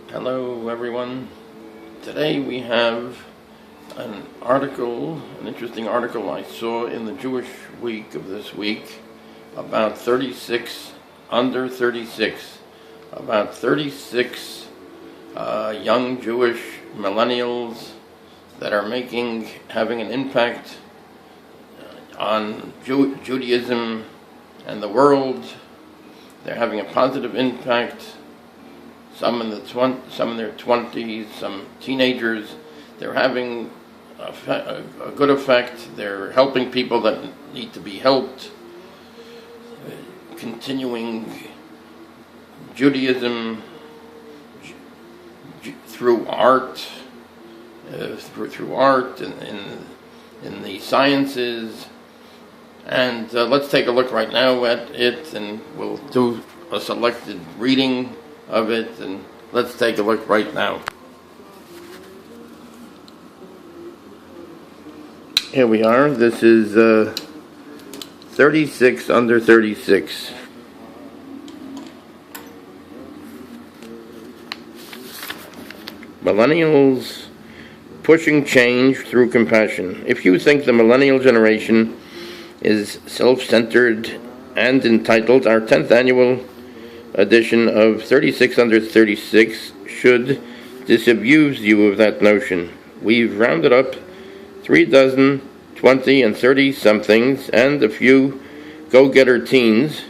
Hello everyone. Today we have an interesting article I saw in the Jewish Week of this week about 36 under 36, about 36 young Jewish millennials that are having an impact on Judaism and the world. They're having a positive impact. Some in their 20s, some teenagers. They're having a good effect. They're helping people that need to be helped. Continuing Judaism through art, through art and in the sciences. And let's take a look right now at it, and we'll do a selected reading of it, and let's take a look right now. Here we are. This is 36 under 36. Millennials pushing change through compassion. If you think the millennial generation is self-centered and entitled, our 10th annual edition of 36 under 36 should disabuse you of that notion. We've rounded up 36, 20, and 30-somethings and a few go-getter teens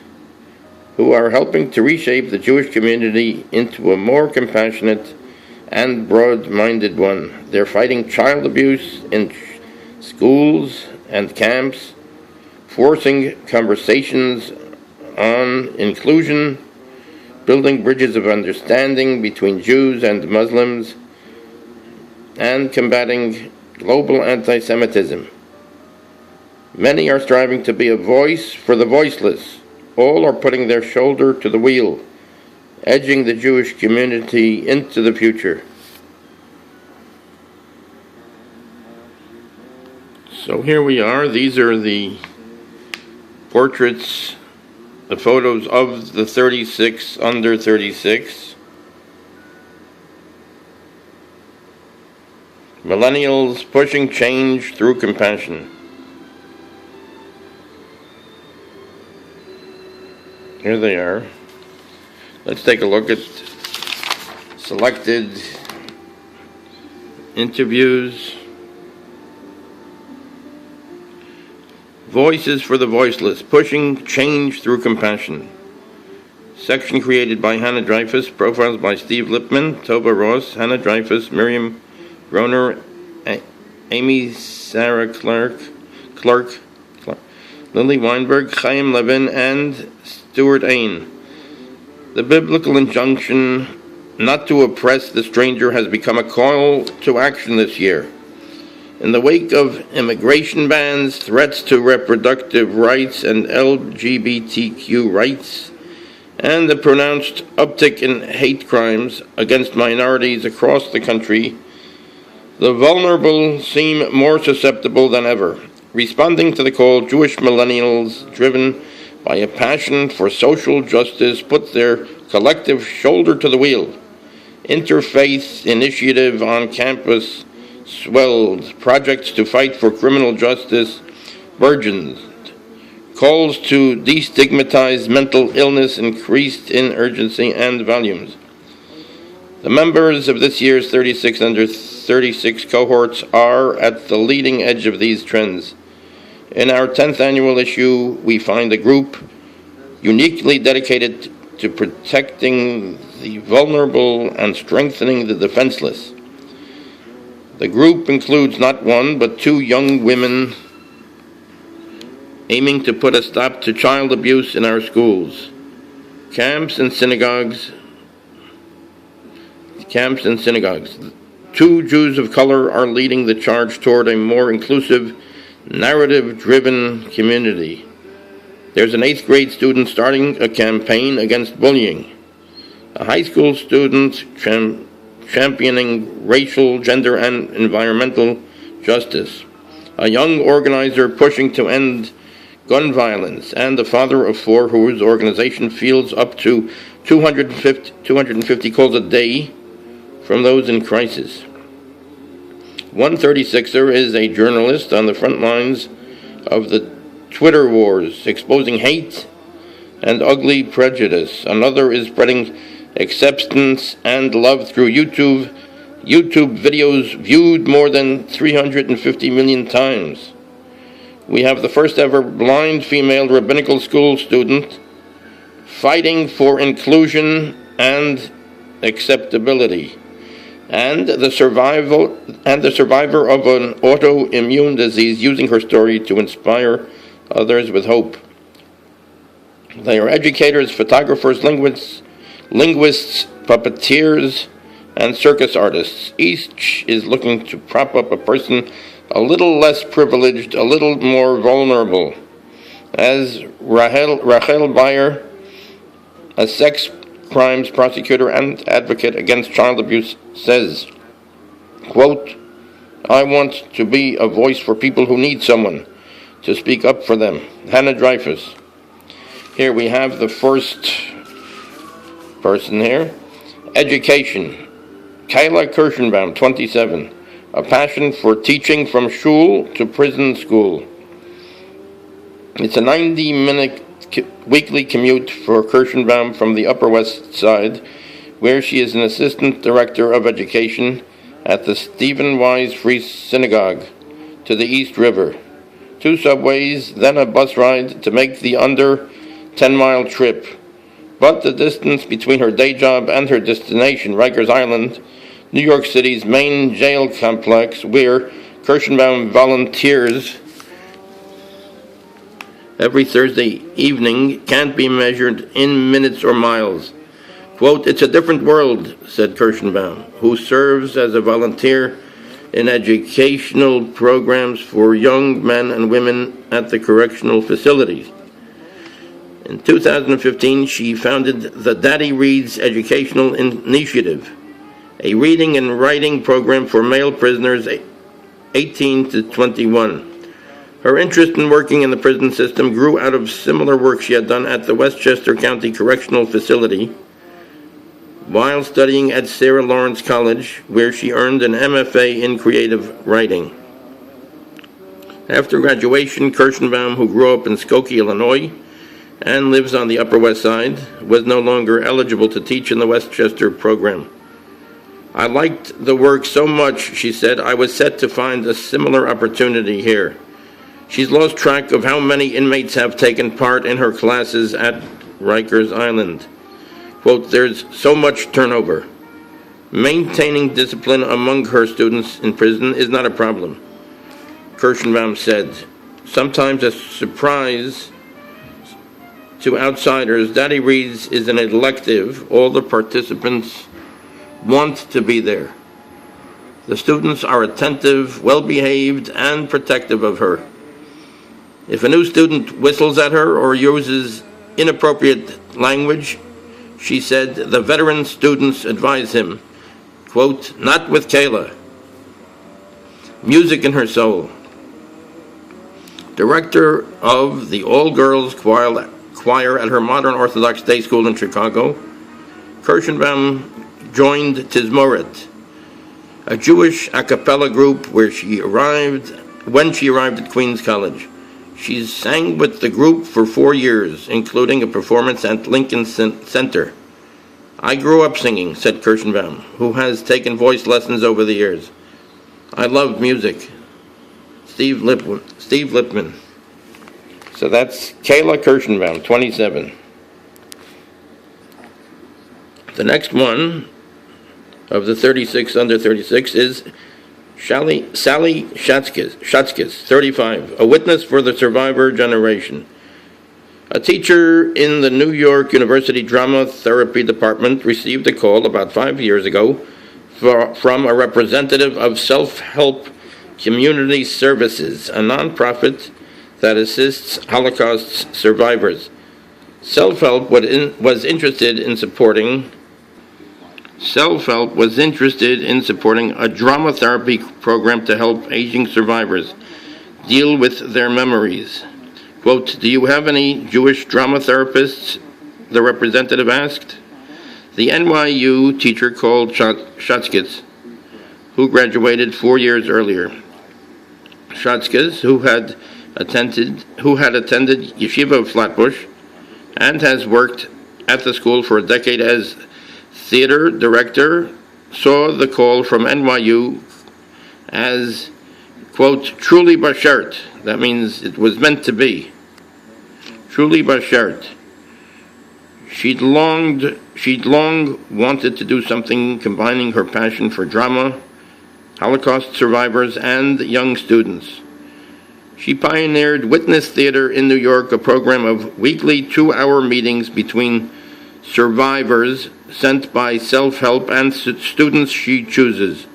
who are helping to reshape the Jewish community into a more compassionate and broad-minded one. They're fighting child abuse in schools and camps, forcing conversations on inclusion, building bridges of understanding between Jews and Muslims, and combating global anti-Semitism. Many are striving to be a voice for the voiceless. All are putting their shoulder to the wheel, edging the Jewish community into the future. So here we are. These are the portraits, the photos of the 36 under 36. Millennials pushing change through compassion. Here they are. Let's take a look at selected interviews. Voices for the voiceless, pushing change through compassion. Section created by Hannah Dreyfus, profiles by Steve Lipman, Tova Ross, Hannah Dreyfus, Miriam Groner, Amy Sarah Clark, Lily Weinberg, Chaim Levin, and Stuart Ain. The biblical injunction not to oppress the stranger has become a call to action this year. In the wake of immigration bans, threats to reproductive rights and LGBTQ rights, and the pronounced uptick in hate crimes against minorities across the country, the vulnerable seem more susceptible than ever. Responding to the call, Jewish millennials, driven by a passion for social justice, put their collective shoulder to the wheel. Interfaith initiative on campus swelled, projects to fight for criminal justice burgeoned, calls to destigmatize mental illness increased in urgency and volumes. The members of this year's 36 under 36 cohorts are at the leading edge of these trends. In our 10th annual issue, we find a group uniquely dedicated to protecting the vulnerable and strengthening the defenseless. The group includes not one, but two young women aiming to put a stop to child abuse in our schools. Camps and synagogues. Two Jews of color are leading the charge toward a more inclusive, narrative-driven community. There's an 8th grade student starting a campaign against bullying. A high school student championing racial, gender, and environmental justice. A young organizer pushing to end gun violence, and a father of 4 whose organization fields up to 250 calls a day from those in crisis. One 36er is a journalist on the front lines of the Twitter wars, exposing hate and ugly prejudice. Another is spreading acceptance and love through YouTube videos viewed more than 350 million times. We have the first ever blind female rabbinical school student fighting for inclusion and acceptability, and the survivor of an autoimmune disease using her story to inspire others with hope. They are educators, photographers, linguists, puppeteers, and circus artists. Each is looking to prop up a person a little less privileged, a little more vulnerable. As Rachel Bayer, a sex crimes prosecutor and advocate against child abuse, says, quote, "I want to be a voice for people who need someone to speak up for them." Hannah Dreyfus. Here we have the first person here. Education. Kayla Kirschenbaum, 27. A passion for teaching from shul to prison school. It's a 90-minute weekly commute for Kirschenbaum from the Upper West Side, where she is an assistant director of education at the Stephen Wise Free Synagogue, to the East River. 2 subways, then a bus ride to make the under 10-mile trip. But the distance between her day job and her destination, Rikers Island, New York City's main jail complex, where Kirschenbaum volunteers every Thursday evening, can't be measured in minutes or miles. Quote, "It's a different world," said Kirschenbaum, who serves as a volunteer in educational programs for young men and women at the correctional facilities. In 2015, she founded the Daddy Reads Educational Initiative, a reading and writing program for male prisoners 18 to 21. Her interest in working in the prison system grew out of similar work she had done at the Westchester County Correctional Facility while studying at Sarah Lawrence College, where she earned an MFA in creative writing. After graduation, Kirschenbaum, who grew up in Skokie, Illinois, and lives on the Upper West Side, was no longer eligible to teach in the Westchester program. "I liked the work so much," she said, "I was set to find a similar opportunity here." She's lost track of how many inmates have taken part in her classes at Rikers Island. Quote, "There's so much turnover. Maintaining discipline among her students in prison is not a problem," Kirschenbaum said. Sometimes a surprise to outsiders, Daddy Reads is an elective. All the participants want to be there. The students are attentive, well-behaved, and protective of her. If a new student whistles at her or uses inappropriate language, she said, the veteran students advise him, quote, "Not with Kayla." Music in her soul. Director of the all-girls choir at her modern Orthodox day school in Chicago, Kirschenbaum joined Tizmoret, a Jewish a cappella group when she arrived at Queens College. She sang with the group for 4 years, including a performance at Lincoln Center. "I grew up singing," said Kirschenbaum, who has taken voice lessons over the years. "I loved music." Steve Lipman. So that's Kayla Kirschenbaum, 27. The next one of the 36 under 36 is Sally Schatzkes, 35, a witness for the survivor generation. A teacher in the New York University Drama Therapy Department received a call about 5 years ago from a representative of Self-Help Community Services, a nonprofit that assists Holocaust survivors. Self-Help was interested in supporting a drama therapy program to help aging survivors deal with their memories. Quote, "Do you have any Jewish drama therapists?" the representative asked. The NYU teacher called Schatzkes, who graduated 4 years earlier. Schatzkes, who had attended Yeshiva of Flatbush and has worked at the school for a decade as theater director, saw the call from NYU as, quote, truly bashert. That means it was meant to be. Truly bashert. She'd long wanted to do something combining her passion for drama, Holocaust survivors, and young students. She pioneered Witness Theater in New York, a program of weekly 2-hour meetings between survivors sent by self-help and students she chooses.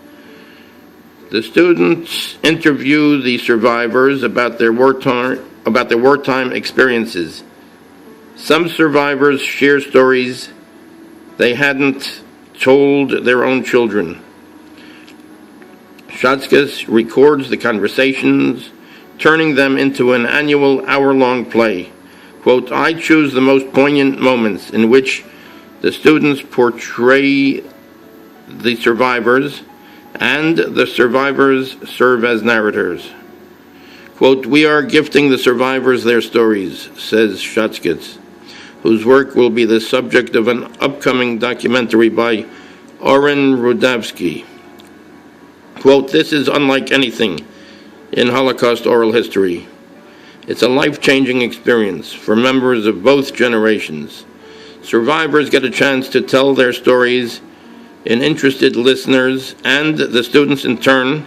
The students interview the survivors about their wartime experiences. Some survivors share stories they hadn't told their own children. Schatzkes records the conversations, turning them into an annual hour-long play. Quote, I choose the most poignant moments in which the students portray the survivors, and the survivors serve as narrators. Quote, we are gifting the survivors their stories, says Schatzkes, whose work will be the subject of an upcoming documentary by Oren Rudavsky. Quote, this is unlike anything in Holocaust oral history. It's a life-changing experience for members of both generations. Survivors get a chance to tell their stories in interested listeners, and the students in turn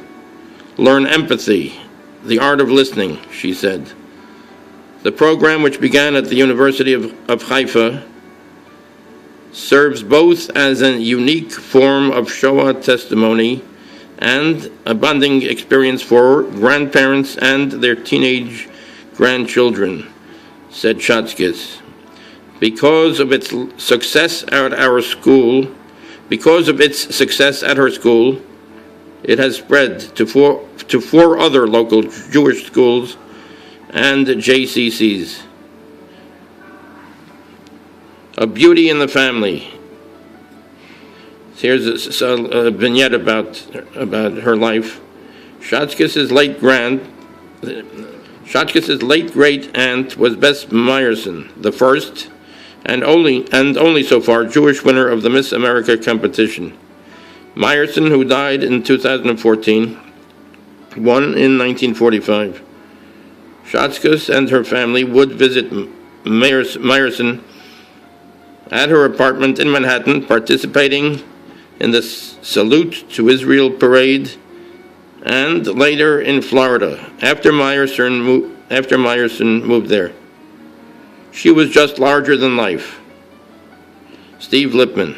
learn empathy, the art of listening, she said. The program, which began at the University of Haifa, serves both as a unique form of Shoah testimony and a bonding experience for grandparents and their teenage grandchildren, said Schatzkes. Because of its success at her school, it has spread to four other local Jewish schools and JCCs. A beauty in the family. Here's a vignette about her life. Schatzkes' late great aunt was Bess Meyerson, the first and only so far Jewish winner of the Miss America competition. Meyerson, who died in 2014, won in 1945. Schatzkes and her family would visit Meyerson at her apartment in Manhattan, participating in the Salute to Israel parade, and later in Florida, after Meyerson moved there. She was just larger than life. Steve Lippman.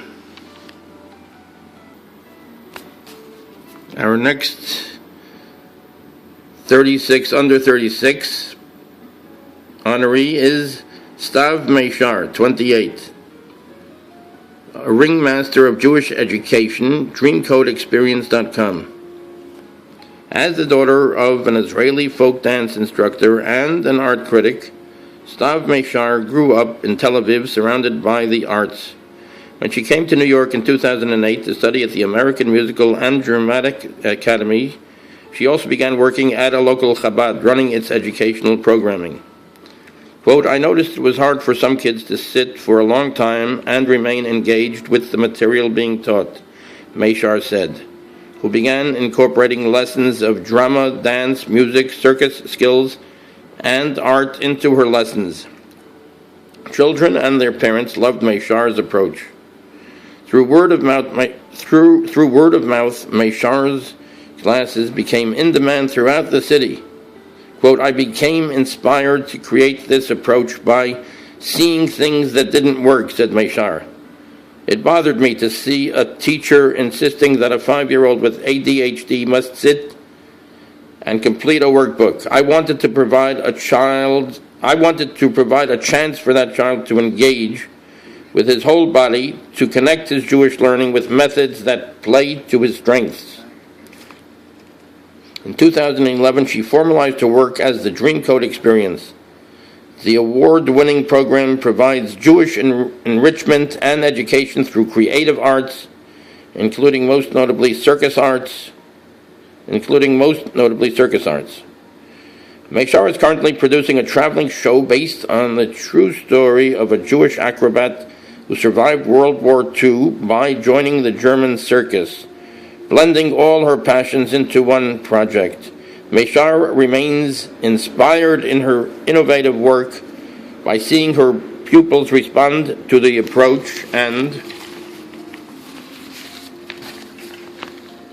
Our next 36 under 36 honoree is Stav Meishar, 28. A ringmaster of Jewish education, dreamcodeexperience.com. As the daughter of an Israeli folk dance instructor and an art critic, Stav Meishar grew up in Tel Aviv surrounded by the arts. When she came to New York in 2008 to study at the American Musical and Dramatic Academy, she also began working at a local Chabad, running its educational programming. Quote, I noticed it was hard for some kids to sit for a long time and remain engaged with the material being taught, Meishar said, who began incorporating lessons of drama, dance, music, circus skills, and art into her lessons. Children and their parents loved Meishar's approach. Through word of mouth, Meishar's classes became in demand throughout the city. Quote, I became inspired to create this approach by seeing things that didn't work, said Meishar. It bothered me to see a teacher insisting that a 5-year-old with ADHD must sit and complete a workbook. I wanted to provide a chance for that child to engage with his whole body, to connect his Jewish learning with methods that play to his strengths. In 2011, she formalized her work as the Dream Code Experience. The award-winning program provides Jewish enrichment and education through creative arts, including most notably circus arts. Meishar is currently producing a traveling show based on the true story of a Jewish acrobat who survived World War II by joining the German circus, blending all her passions into one project. Meishar remains inspired in her innovative work by seeing her pupils respond to the approach, and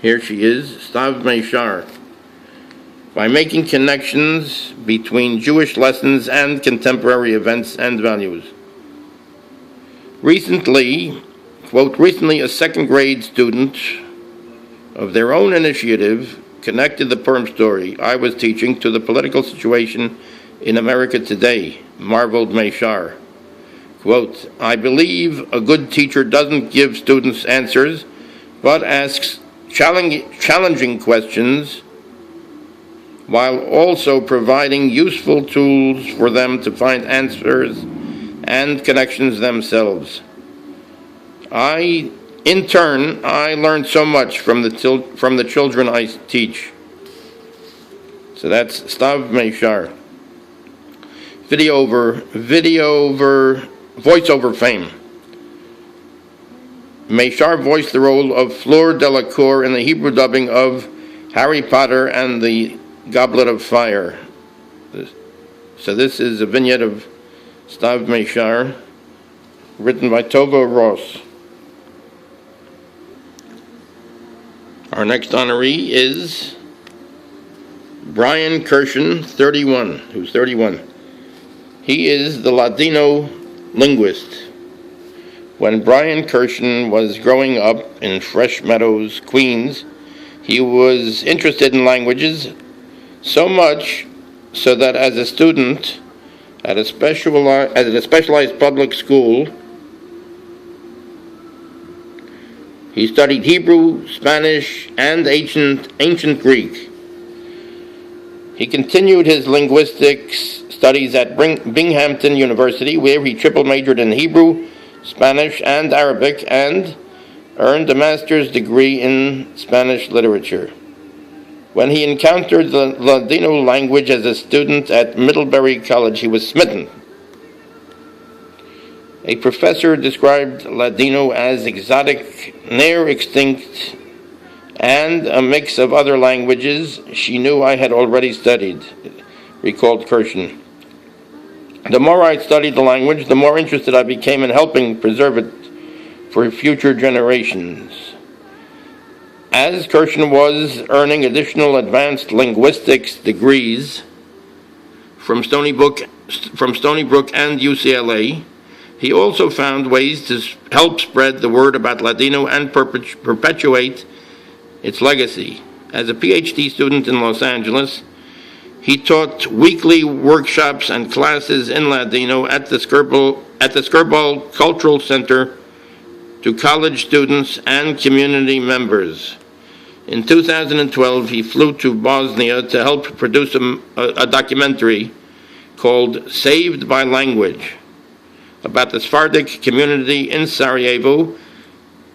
here she is, Stav Meishar, by making connections between Jewish lessons and contemporary events and values. Recently, quote, a second grade student of their own initiative connected the Purim story I was teaching to the political situation in America today, marveled Meishar. Quote, I believe a good teacher doesn't give students answers, but asks challenging questions while also providing useful tools for them to find answers and connections themselves. In turn, I learned so much from the children I teach. So that's Stav Meishar. Voiceover fame. Meishar voiced the role of Fleur Delacour in the Hebrew dubbing of Harry Potter and the Goblet of Fire. So this is a vignette of Stav Meishar, written by Tova Ross. Our next honoree is Brian Kirshen, who's 31. He is the Ladino linguist. When Brian Kirshen was growing up in Fresh Meadows, Queens, he was interested in languages so much so that as a student at a specialized public school, he studied Hebrew, Spanish, and ancient Greek. He continued his linguistics studies at Binghamton University, where he triple majored in Hebrew, Spanish, and Arabic, and earned a master's degree in Spanish literature. When he encountered the Ladino language as a student at Middlebury College, he was smitten. A professor described Ladino as exotic, near extinct, and a mix of other languages she knew I had already studied, recalled Kirshen. The more I studied the language, the more interested I became in helping preserve it for future generations. As Kirshen was earning additional advanced linguistics degrees from Stony Brook and UCLA, he also found ways to help spread the word about Ladino and perpetuate its legacy. As a PhD student in Los Angeles, he taught weekly workshops and classes in Ladino at the Skirball Cultural Center to college students and community members. In 2012, he flew to Bosnia to help produce a documentary called Saved by Language about the Sephardic community in Sarajevo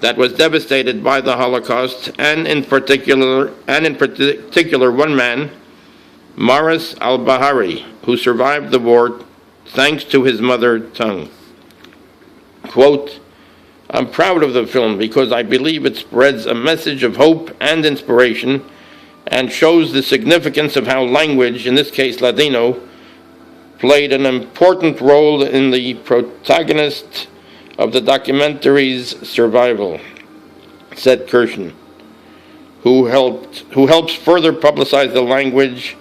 that was devastated by the Holocaust, and in particular one man, Maris al-Bahari, who survived the war thanks to his mother tongue. Quote, I'm proud of the film because I believe it spreads a message of hope and inspiration and shows the significance of how language, in this case Ladino, played an important role in the protagonist of the documentary's survival, said Kirshen, who helps further publicize the language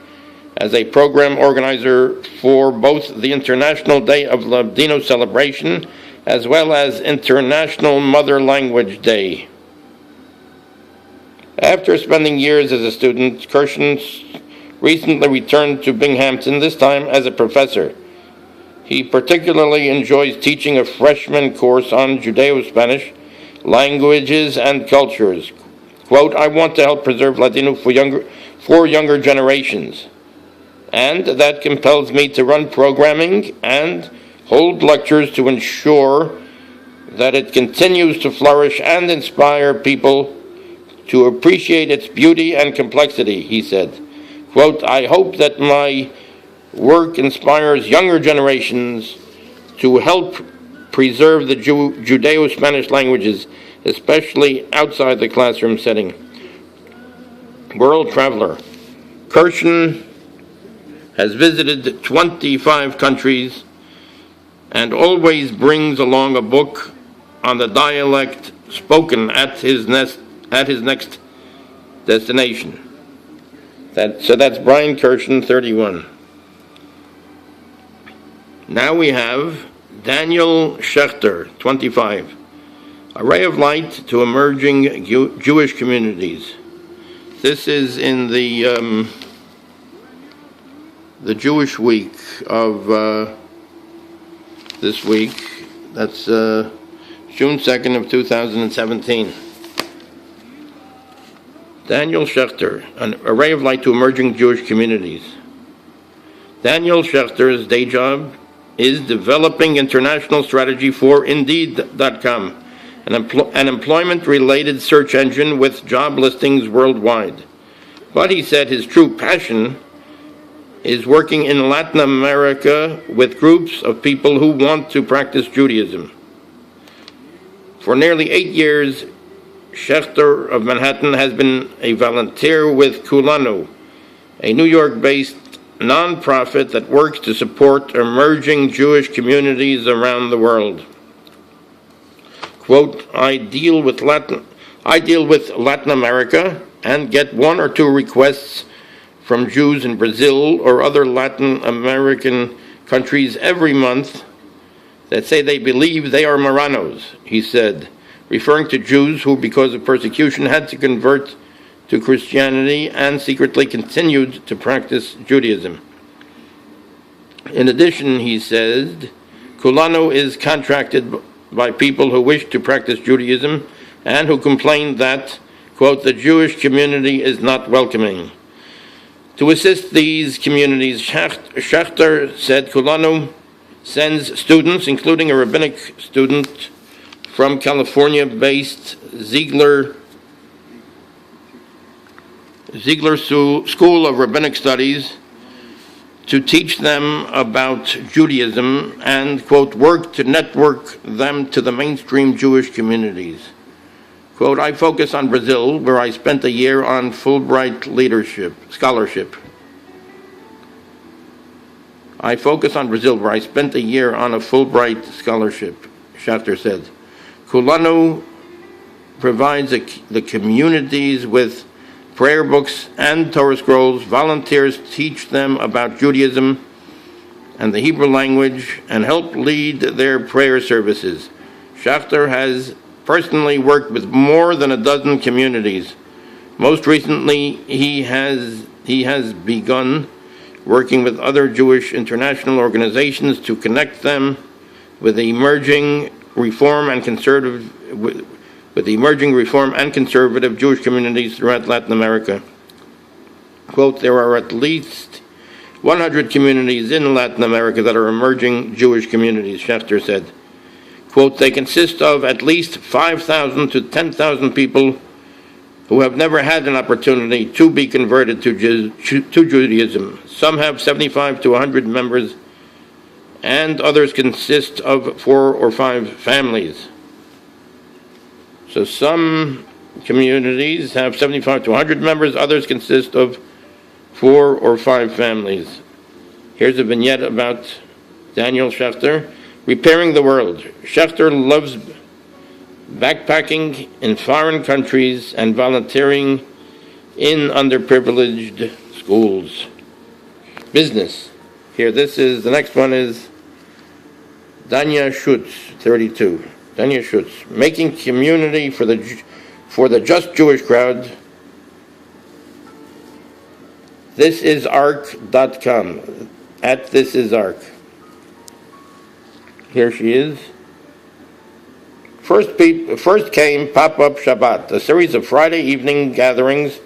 as a program organizer for both the International Day of Ladino celebration as well as International Mother Language Day. After spending years as a student, Kirshen recently returned to Binghamton, this time as a professor. He particularly enjoys teaching a freshman course on Judeo-Spanish languages and cultures. Quote, I want to help preserve Ladino for younger generations. and that compels me to run programming and hold lectures to ensure that it continues to flourish and inspire people to appreciate its beauty and complexity, he said. Quote, I hope that my work inspires younger generations to help preserve the Judeo-Spanish languages, especially outside the classroom setting. World traveler. Kirshen has visited 25 countries and always brings along a book on the dialect spoken at his next destination. So that's Brian Kirshen, 31. Now we have Daniel Schechter, 25. A ray of light to emerging Jewish communities. This is in the Jewish week of this week. That's June 2nd of 2017. Daniel Schechter, a ray of light to emerging Jewish communities. Daniel Schechter's day job is developing international strategy for Indeed.com, an employment-related search engine with job listings worldwide. But he said his true passion is working in Latin America with groups of people who want to practice Judaism. For nearly 8 years, Schechter of Manhattan has been a volunteer with Kulanu, a New York-based nonprofit that works to support emerging Jewish communities around the world. Quote, I deal with Latin America and get 1 or 2 requests from Jews in Brazil or other Latin American countries every month that say they believe they are Marranos, he said, referring to Jews who, because of persecution, had to convert to Christianity and secretly continued to practice Judaism. In addition, he said, Kulanu is contracted by people who wish to practice Judaism and who complain that, quote, the Jewish community is not welcoming. To assist these communities, Schechter said Kulanu sends students, including a rabbinic student from California-based Ziegler School of Rabbinic Studies, to teach them about Judaism and, quote, work to network them to the mainstream Jewish communities. Quote, I focus on Brazil, where I spent a year on Fulbright scholarship. I focus on Brazil, where I spent a year on a Fulbright scholarship, Schechter said. Kulanu provides the communities with prayer books and Torah scrolls. Volunteers teach them about Judaism and the Hebrew language and help lead their prayer services. Schechter has personally worked with more than a dozen communities. Most recently, he has begun working with other Jewish international organizations to connect them with the emerging Reform and conservative Jewish communities throughout Latin America. Quote, there are at least 100 communities in Latin America that are emerging Jewish communities, Schechter said. Quote, they consist of at least 5,000 to 10,000 people who have never had an opportunity to be converted to Judaism. Some have 75 to 100 members, and others consist of 4 or 5 families. So some communities have 75 to 100 members, others consist of 4 or 5 families. Here's a vignette about Daniel Schechter, repairing the world. Schechter loves backpacking in foreign countries and volunteering in underprivileged schools. Business. Here, the next one is Danya Schutz, 32. Danya Schutz, making community for the just Jewish crowd. Thisisarc.com, at Thisisarc. Here she is. First came Pop-Up Shabbat, a series of Friday evening gatherings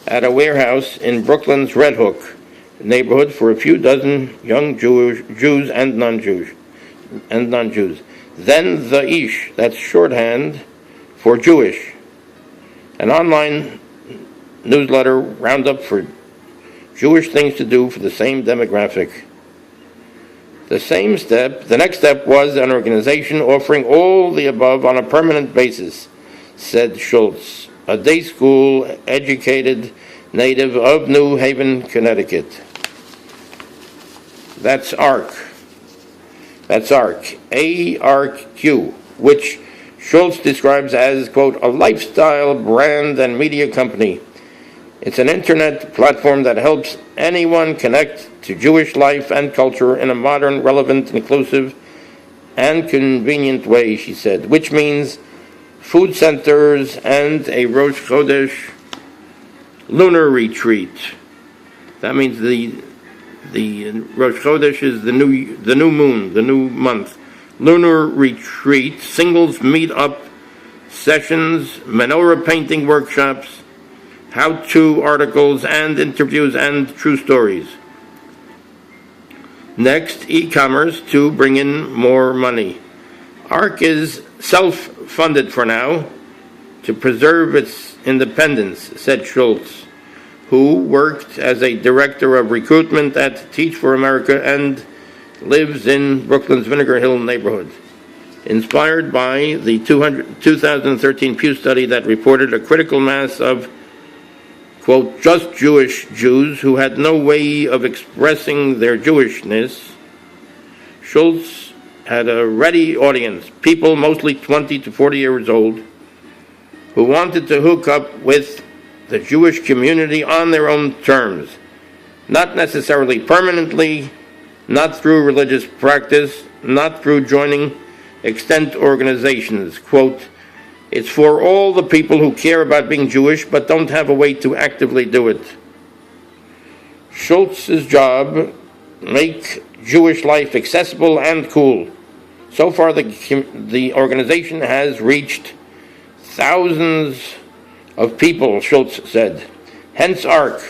at a warehouse in Brooklyn's Red Hook, neighborhood for a few dozen young Jews and non-Jews. Then the Ish, that's shorthand for Jewish, an online newsletter roundup for Jewish things to do for the same demographic. The next step was an organization offering all the above on a permanent basis, said Schultz, a day school educated native of New Haven, Connecticut. That's ARC, ARQ, which Schultz describes as, quote, a lifestyle brand and media company. It's an internet platform that helps anyone connect to Jewish life and culture in a modern, relevant, inclusive, and convenient way, she said, which means food centers and a Rosh Chodesh lunar retreat. That means the Rosh Chodesh is the new moon, the new month. Lunar retreat, singles meet-up sessions, menorah painting workshops, how-to articles and interviews and true stories. Next, e-commerce to bring in more money. ARC is self-funded for now to preserve its independence, said Schultz, who worked as a director of recruitment at Teach for America and lives in Brooklyn's Vinegar Hill neighborhood. Inspired by the 2013 Pew study that reported a critical mass of, quote, just Jewish Jews who had no way of expressing their Jewishness, Schultz had a ready audience, people mostly 20 to 40 years old, who wanted to hook up with the Jewish community on their own terms, not necessarily permanently, not through religious practice, not through joining extant organizations. Quote, it's for all the people who care about being Jewish but don't have a way to actively do it. Schultz's job, make Jewish life accessible and cool. So far, the organization has reached thousands of people, Schultz said. Hence ARC,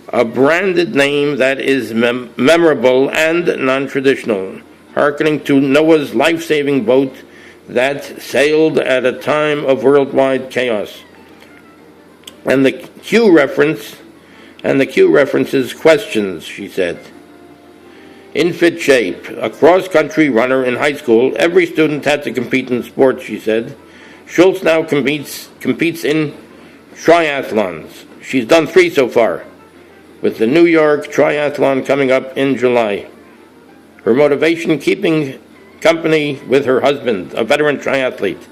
a branded name that is memorable and non-traditional, hearkening to Noah's life-saving boat that sailed at a time of worldwide chaos. And the Q references questions, she said. In fit shape, a cross-country runner in high school, every student had to compete in sports, she said. Schultz now competes in triathlons. She's done 3 so far, with the New York Triathlon coming up in July. Her motivation, keeping company with her husband, a veteran triathlete.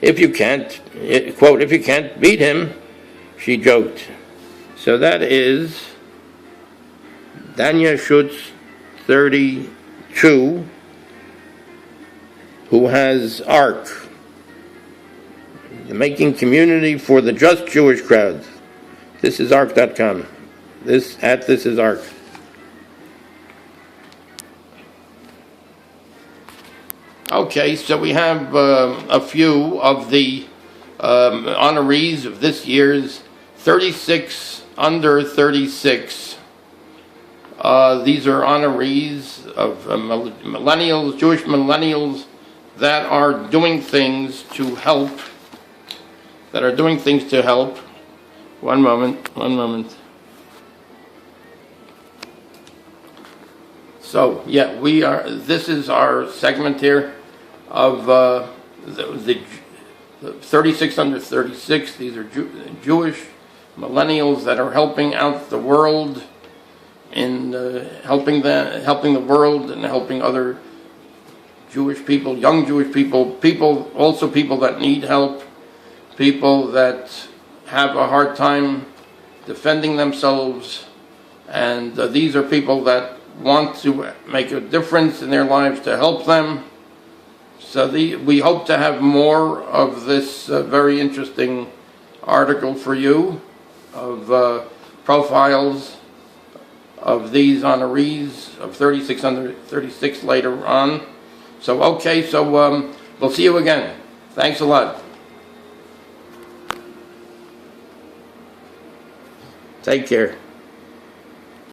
If you can't beat him, she joked. So that is Danya Schutz, 32, who has ARC, making community for the just Jewish crowd. This is ARC.com. This is ARC. Okay, so we have a few of the honorees of this year's 36 under 36. These are honorees of millennials, Jewish millennials that are doing things to help. One moment. So, yeah, this is our segment here of the 36 under 36. These are Jewish millennials that are helping out the world in helping the world and helping other Jewish people, young Jewish people that need help, people that have a hard time defending themselves, and these are people that want to make a difference in their lives to help them. So we hope to have more of this very interesting article for you of profiles of these honorees of 36 under 36 later on. So we'll see you again. Thanks a lot. Take care.